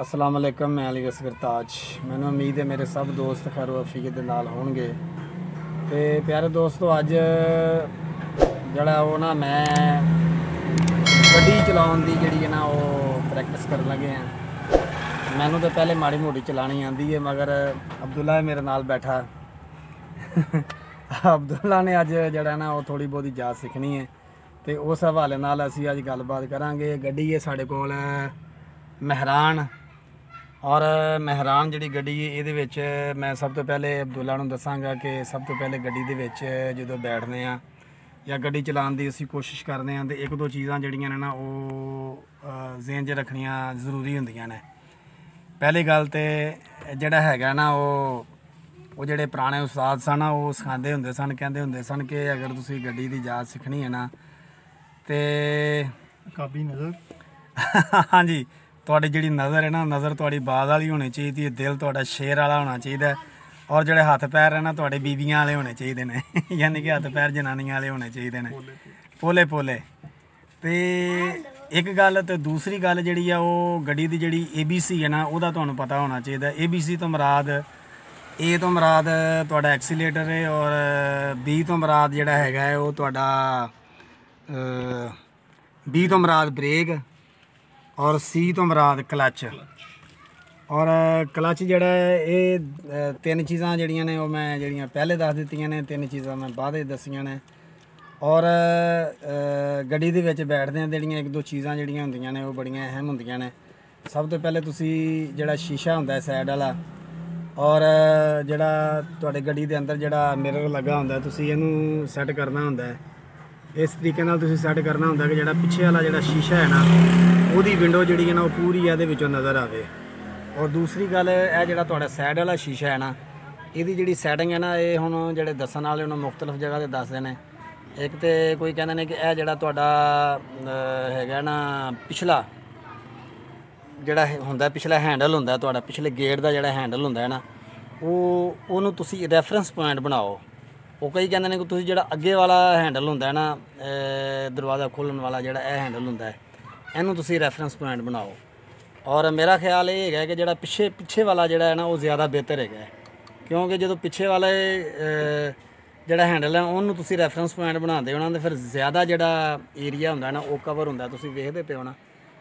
अस्सलाम वालेकुम, मैं अली असगर ताज। मैंने उम्मीद है मेरे सब दोस्त खैर वफीयत दे नाल होणगे। ते प्यारे दोस्तों, अज जड़ा वो ना मैं गड्डी चलाउण दी जिहड़ी है ना वो प्रैक्टिस करन लगे हैं। मैनू तो पहले माड़ी मोटी चलानी आंदी है, मगर अब्दुल्ला मेरे नाल बैठा अब्दुल्ला ने अज जड़ा ना वो थोड़ी बहुत जाच सीखनी है, तो उस हवाले नाल असीं अज गलबात करांगे। गड्डी है साडे कोल महरान, और महरान जी गड्डी ये मैं सब तो पहले अब्दुल्ला नूं दसांगा कि सब तो पहले गड्डी दे विच जदों बैठने आ या गड्डी चलाउण दी असीं कोशिश करते हैं तो एक दो चीज़ां जिहड़ियां ने ना वो ज़हन च रखनियां जरूरी हुंदियां ने। पहली गल तो जिहड़ा हैगा ना वो जिहड़े पुराने उस्ताद सन वो सिखांदे हुंदे सन, कहंदे हुंदे सन कि अगर तुसीं गड्डी दी जाच सीखनी है ना तो काबी नज़र हाँ जी, तुहाडी जिहड़ी नज़र है ना, नज़र तुहाडी बाज वाली होनी चाहिए, दिल तुहाडा शेर वाला होना चाहिए, और जोड़े हत्थ पैर है ना तुहाडे बीबियां वाले होने चाहिए ने यानी कि हत्थ पैर जनानियां वाले होने चाहिए ने, पोले पोले। तो एक गल, तो दूसरी गल जिहड़ी है वो गड्डी दी जिहड़ी ABC है ना उहदा तुहानूं पता होना चाहिए। ABC तो मुराद A तो मुराद तुहाडा एक्सीलेटर है, और B तो मुराद जिहड़ा हैगा है वो तुहाडा B तो मुराद ब्रेक, और C तो मुराद क्लच। और क्लच जड़ा ये तीन चीज़ां जड़ियां ने वो मैं जड़ियां पहले दस दित्तियां ने, तीन चीज़ां मैं बाद दसियां ने। और गड्डी दे विच बैठदे जड़ियां एक दो चीज़ां जड़ियां हुंदियां ने वो बड़ियां अहम हुंदियां ने। सब तो पहले तुसी जड़ा शीशा हुंदा है साइड वाला, और जड़ा तुहाडे गड्डी दे अंदर जड़ा मिरर लगा हुंदा है तुसी इहनूं सैट करना हुंदा है। इस तरीके नाल तुसी सैट करना हुंदा कि जड़ा पिछे वाला जड़ा शीशा है ना ਉਹਦੀ विंडो जी है ना वो पूरी ਇਹਦੇ ਵਿੱਚੋਂ नज़र आवे। और दूसरी गल है ਜਿਹੜਾ ਤੁਹਾਡਾ साइड वाला शीशा है ना ਇਹਦੀ ਜਿਹੜੀ सैटिंग है ना ये ਹੁਣ ਜਿਹੜੇ ਦੱਸਣ ਵਾਲੇ ਉਹਨੂੰ ਮੁxਤਲਫ ਜਗ੍ਹਾ ਤੇ ਦੱਸਦੇ ਨੇ। ਇੱਕ ਤੇ ਕੋਈ ਕਹਿੰਦੇ ਨੇ ਕਿ ਇਹ ਜਿਹੜਾ ਤੁਹਾਡਾ ਹੈਗਾ ਨਾ ਪਿਛਲਾ ਜਿਹੜਾ ਹੁੰਦਾ ਪਿਛਲਾ हैंडल ਹੁੰਦਾ ਤੁਹਾਡਾ ਪਿਛਲੇ ਗੇਟ ਦਾ ਜਿਹੜਾ हैंडल ਹੁੰਦਾ ਹੈ ਨਾ ਉਹਨੂੰ ਤੁਸੀਂ ਰੈਫਰੈਂਸ ਪੁਆਇੰਟ ਬਣਾਓ। ਉਹ ਕਈ ਕਹਿੰਦੇ ਨੇ ਕਿ ਤੁਸੀਂ ਜਿਹੜਾ ਅੱਗੇ ਵਾਲਾ हैंडल ਹੁੰਦਾ ਹੈ ਨਾ ਦਰਵਾਜ਼ਾ ਖੋਲ੍ਹਣ ਵਾਲਾ ਜਿਹੜਾ ਇਹ हैंडल ਹੁੰਦਾ ਹੈ ਇਹਨੂੰ ਤੁਸੀਂ ਰੈਫਰੈਂਸ ਪੁਆਇੰਟ ਬਣਾਓ। और मेरा ख्याल ये है कि जो पिछे वाला जोड़ा है ना वो ज़्यादा बेहतर है, क्योंकि जो पिछे वाले जोड़ा हैंडल है उन्होंने तुसी रैफरेंस पॉइंट बनाते हो ना तो फिर ज़्यादा जोड़ा एरिया होंदा ना वो कवर होंदा। तुसी वेखदे पे हो ना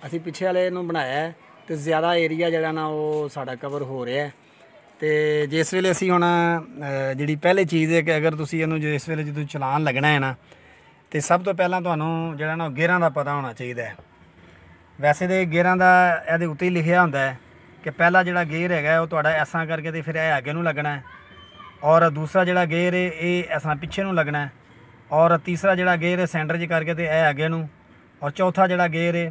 असी पिछे वाले नूं बनाया है तो ज़्यादा एरिया जोड़ा ना वो साडा कवर हो रहा है। तो जिस वेले असी हुण जिहड़ी पहली चीज़ है कि अगर तुसी इहनूं जिस वेले जो चलान लगना है ना तो सब तो पहला तुहानूं जिहड़ा ना गेयरां दा पता होना चाहिए है। वैसे तो गेयरां का ये उत्ते ही लिखिया होंदा है कि पहला जोड़ा गेयर है वो तुहाडा ऐसा करके तो फिर यह अगे नूं लगना है, और दूसरा जोड़ा गेयर है ये ऐसा पिछे नूं लगना है, और तीसरा जोड़ा गेयर है सेंटर च करके तो यह अगे नूं, और चौथा जोड़ा गेयर है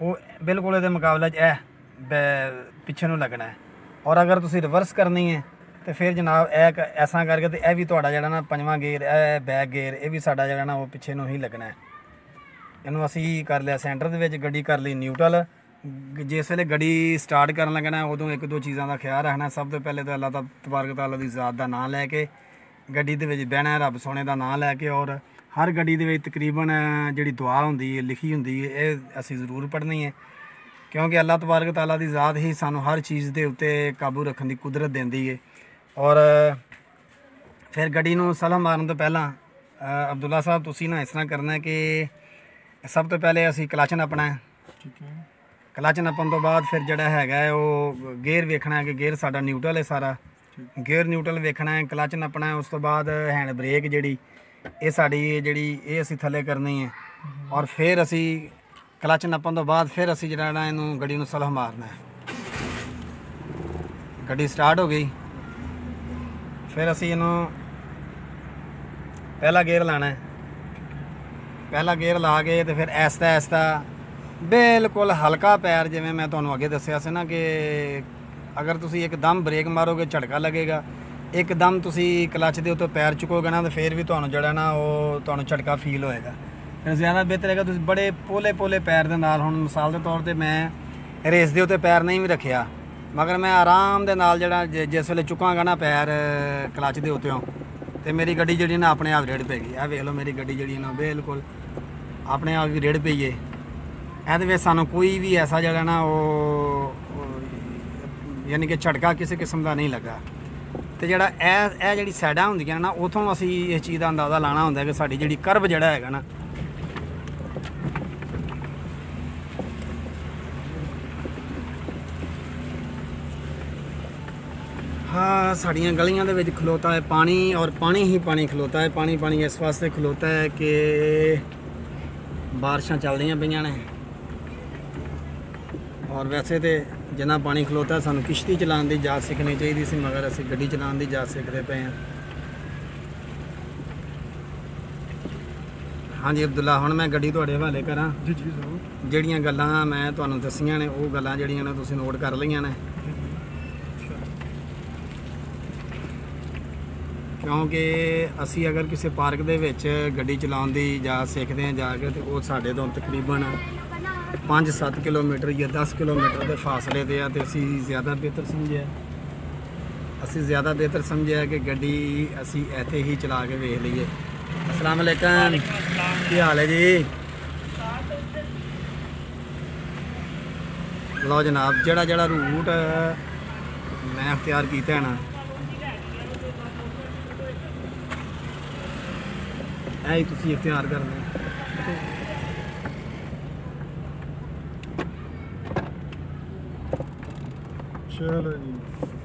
वो बिल्कुल ये मुकाबले पिछे नूं लगना है। और अगर तुसी रिवर्स करनी है तो फिर जनाब ऐसा करके तो यह भी तुहाडा जोड़ा ना पंजवां गेयर बैक गेयर ये भी साडा जोड़ा ना वो पिछे नूं ही लगना है। इनू असी कर लिया सेंटर दे विच, गड्डी कर ली न्यूट्रल। जिस वेले गड्डी स्टार्ट करन लगना उदों एक दो चीज़ों का ख्याल रखना। सब तो पहले तो अल्लाह तबारक तआला दी ज़ात का नाम लैके गड्डी दे विच बहना, रब सोने का नाम लैके, और हर गड्डी दे विच तकरीबन जिहड़ी दुआ हुंदी है लिखी हुंदी है ये असी ज़रूर पढ़नी है, क्योंकि अल्लाह तबारक तआला दी ज़ात ही सानू हर चीज़ के उत्ते काबू रखने की कुदरत देंदी है। और फिर गड्डी नूं सलाह मारन तो पहला अब्दुल्ला साहब तुसी ना इस तरह करना है कि सब तो पहले असी क्लच नपना है। ठीक है, क्लच नपन तो बाद फिर जड़ा है वो गेयर वेखना है कि गेयर साडा न्यूट्रल है, सारा गेयर न्यूट्रल वेखना है, क्लच नपना है। उस तो बाद हैंड ब्रेक जिहड़ी ये साडी जिहड़ी ये असी थले करनी है, और फिर असी क्लच नपन तो बाद फिर असी जड़ा ना इनू गड्डी नूं सलह मारना है। गड्डी स्टार्ट हो गई, फिर असी इनू पहला गेयर लाना है। पहला गेयर ला के तो फिर ऐसता ऐसता बिल्कुल हल्का पैर, जिवें मैं तुहानूं अगे दस्सिया सी ना कि अगर तुसी एकदम ब्रेक मारोगे झटका लगेगा, एकदम तुसी क्लच दे उत्ते पैर चुकोगे ना तो फिर भी तुहानूं जड़ा ना वो तुहानूं झटका फील होएगा। फिर ज़्यादा बेहतर है तुसी बड़े पोले पोले पैर दे नाल, हुण मिसाल के तौर पर मैं रेस दे उत्ते पैर नहीं भी रखिया, मगर मैं आराम दे नाल जड़ा जिस वेले चुकांगा ना पैर क्लच दे उत्तेओं तो मेरी गड्डी जी ना अपने आप रेड़ पेगी। आ वेख लो मेरी गड्डी जी ना बिल्कुल अपने आप भी रेड़ पई है। ये सानू कोई भी ऐसा जड़ा ना वो यानी कि झटका किसी किस्म का नहीं लगा। तो जिहड़ा ਇਹ ਜਿਹੜੀ ਸਾਈਡਾਂ ਹੁੰਦੀਆਂ ਨਾ ਉਥੋਂ ਅਸੀਂ ਇਸ ਚੀਜ਼ ਦਾ ਅੰਦਾਜ਼ਾ ਲਾਣਾ ਹੁੰਦਾ ਕਿ ਸਾਡੀ ਜਿਹੜੀ ਕਰਵ ਜਿਹੜਾ ਹੈਗਾ ਨਾ हाँ साड़ियाँ गलियां दे विच खलोता है पानी और पानी ही पानी खलोता है। पानी पानी इस वास्ते खलोता है कि बारिशां चलदियां पईयां ने और वैसे तो जिन्ना पानी खलोता है सानू किश्ती चलाने की जाच सीखनी चाहिए सी मगर असीं गड्डी चलाने की जाच सीखते पे हैं। हाँ जी अब्दुल्ला हुण मैं गड्डी तुहाडे हवाले करा जी जी जरूर। जिहड़ियां गल्लां मैं तुहानूं दस्सियां ने वो गल्लां जिहड़ियां ने तुसीं नोट कर लईआं ने क्योंकि असी अगर किसी पार्क दे विच गड्डी चलाउण दी जाच सीखते हैं जाके तो वो साढ़े तो तकरीबन 5-7 किलोमीटर या 10 किलोमीटर के फासले ते आ ते असी ज़्यादा बेहतर समझिया कि गड्डी असी इत्थे ही चला के वेख लीए। अस्सलाम वालेकुम, की हाल है जी? लो जनाब जड़ा जड़ा रूट मैं अख्तियार किया है ना ऐ तुसी इख्तियार करना। चलो जी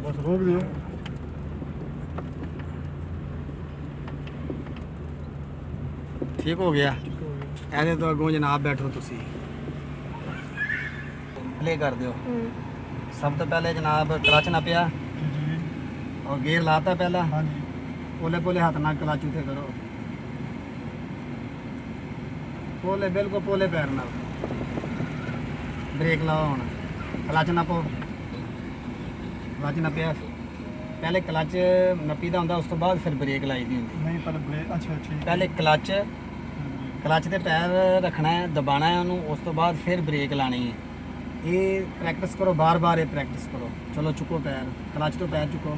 बस रोक दियो। ठीक हो गया। ऐसे तो अगों जनाब बैठो तुसी प्ले कर दियो। सब तो पहले जनाब क्लच नप्या और गेयर लाता पहला। हाँ जी पोले पोले हाथ ना क्लच उते करो, पोले बिल्कुल पोले पैर ना ब्रेक लाओ। हुण क्लच नपो, क्लच नप्या पहले क्लच नप्पी दा हुंदा उस तो बाद फिर ब्रेक लाई दी हुंदी। नहीं पहले ब्रेक। अच्छा ठीक। पहले क्लच ते पैर रखना है दबाना है उन्होंने उस तो बाद फिर ब्रेक लानी है। ये प्रैक्टिस करो बार बार, ये प्रैक्टिस करो। चलो चुको पैर, क्लच तो पैर चुको।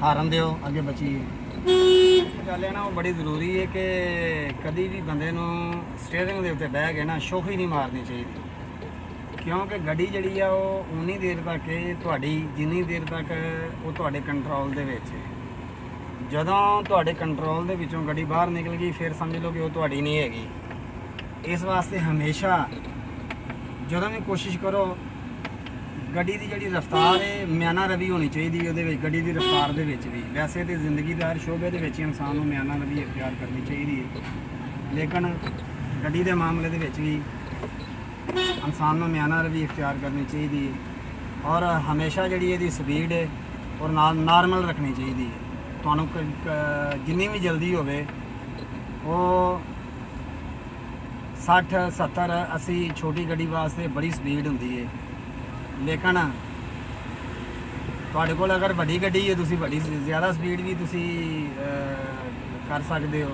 हारन दियो अगे बचिए। गल है ना वो बड़ी ज़रूरी है कि कभी भी बंदे नूं स्टीयरिंग दे उत्ते बह के ना शोखी नहीं मारनी चाहिए क्योंकि गड्डी जिहड़ी आ वो उन्नी देर तक तुहाडी जिन्नी देर तक वो तुहाडे कंट्रोल दे विच है। जदों तुहाडे कंट्रोल दे विचों गड्डी बाहर निकल गई फिर समझ लो कि वो तुहाडी नहीं हैगी। इस वास्ते हमेशा जदों भी कोशिश करो गड्डी की जिहड़ी रफ्तार है म्याना रवी होनी चाहिए उहदे विच गड्डी की रफ्तार दे विच भी। वैसे तो जिंदगी के हर शोबे दे विच इंसान नूं म्याना रवी इख्तियार करनी चाहिए लेकिन गड्डी के मामले दे विच भी इंसान नूं म्याना रवी इख्तियार करनी चाहिए और हमेशा जिहड़ी इहदी स्पीड है और नॉर्मल रखनी चाहिए। तुहानूं जिन्नी भी जल्दी होवे वो 60-70-80 छोटी गड्डी वास्ते बड़ी स्पीड हुंदी है लेकिन तुहाडे कोल अगर वड्डी गड्डी है तुसीं वड्डी ज़्यादा स्पीड भी तुसीं कर सकते हो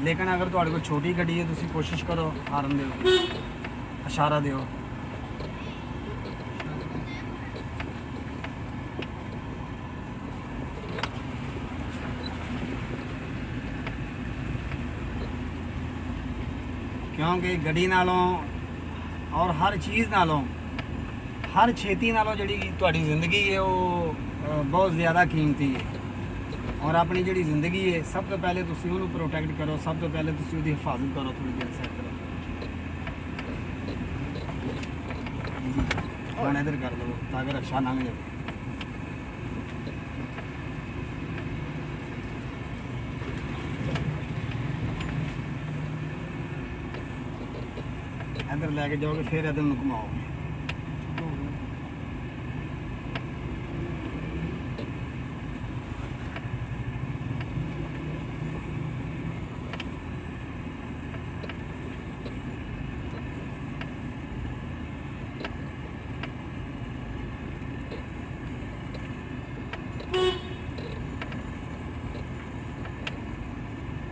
लेकिन अगर तुहाडे कोल छोटी गड्डी है तुसीं कोशिश करो हारन दिओ, इशारा दिओ। क्योंकि गड्डी नालों और हर चीज़ नालों हर छेती नालों जिहड़ी तुहाडी जिंदगी है वो बहुत ज़्यादा कीमती है और अपनी जिहड़ी जिंदगी है सब तो पहले तुसीं उहनूं प्रोटैक्ट करो, सब तो पहले तुसीं उहदी हिफाजत करो, थोड़ी देर सैर करो। हुण इधर कर दो ताकि रक्षा लंघ जाए। इधर लैके जाओगे फिर इधर नूं घुमाओगे।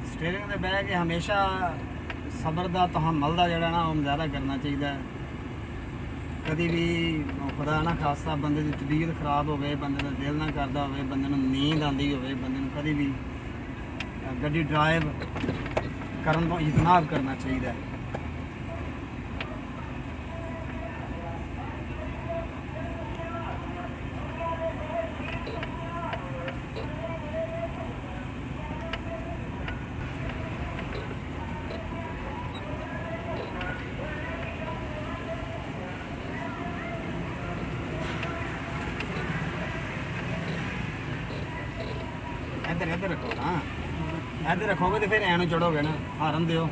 स्टीयरिंग ते बह के हमेशा सबर का तहम्मुल का जोड़ा ना मुजाहरा करना चाहिए। कभी भी खुदा ना खासा बंदे की तबीयत खराब हो, बंदे का दिल ना करता हो, बंदे नूं नींद आती हो, बंदे नूं कभी भी गड्डी ड्राइव करन तो इजतनाब करना चाहिए। ਇੱਧਰ ਇੱਧਰ ਰੱਖੋ ਨਾ, ਇੱਧਰ ਰੱਖੋਗੇ ਤੇ ਫਿਰ ਐ ਨੂੰ ਚੜੋਗੇ ਨਾ, ਹਾਰਨ ਦਿਓ।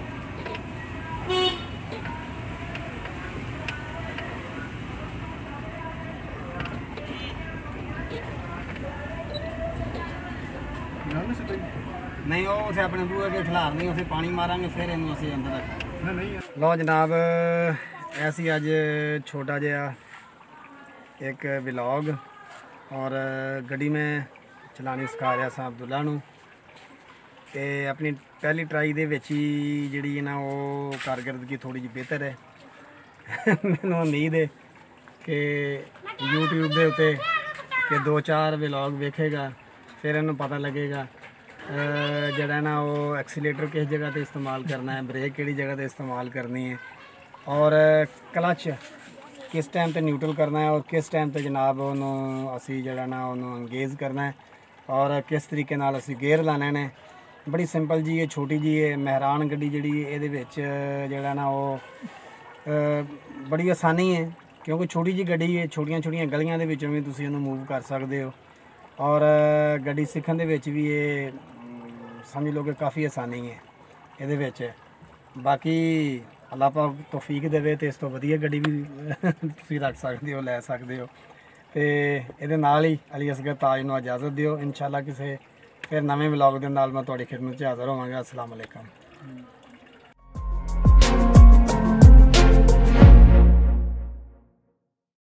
ਨਾਲ ਨਹੀਂ ਸਿੱਧਾ ਨਹੀਂ ਉਹ ਉਥੇ ਆਪਣੇ ਬੂਹੇ ਅੱਗੇ ਖਿਲਾਰਨੀ, ਉਥੇ ਪਾਣੀ ਮਾਰਾਂਗੇ ਫਿਰ ਇਹਨੂੰ ਅਸੀਂ ਅੰਦਰ ਰੱਖਾਂਗੇ। ਨਹੀਂ ਲਓ ਜਨਾਬ, ਐਸੀ ਅੱਜ छोटा ਜਿਹਾ एक व्लॉग और गड्डी में चलानी सिखा रहा सा अब्दुल्ला नूं ते अपनी पहली ट्राई दे विच ही जिहड़ी है ना वो कारकरदगी थोड़ी जी बेहतर है। मैनूं उम्मीद है कि यूट्यूब दे उत्ते कि 2-4 व्लॉग वेखेगा फिर इन्हूं पता लगेगा जड़ा ना वो एक्सीलेटर किस जगह ते इस्तेमाल करना है, ब्रेक किहड़ी जगह ते इस्तेमाल करनी है और क्लच किस टाइम पे न्यूट्रल करना है और किस टाइम पे जनाब उन्होंने असी जड़ा ना उन्होंने अंगेज करना है और किस तरीके नाल असी गेयर लाने ने। बड़ी सिंपल जी है, छोटी जी है मेहरान गड्डी जी ये जड़ा ना वो बड़ी आसानी है क्योंकि छोटी जी गड्डी है, छोटिया छोटिया गलियां दे विचों भी तुसीं इहनूं मूव कर सकते हो और गड्डी सीखण दे विच भी ये समझ लो कि काफ़ी आसानी है ये विच। बाकी अल्लाह पाक तौफीक देवे तो इस तो वधिया गड्डी भी तुसीं रख सकते हो, लै सकते हो। तो ये नाल ही अली असगर ताज नूं इजाज़त दिओ। इंशाअल्लाह किसी फिर नवे व्लॉग दे नाल मैं तुहाडी खिदमत च हाज़र होवांगा। अस्सलाम वालेकुम।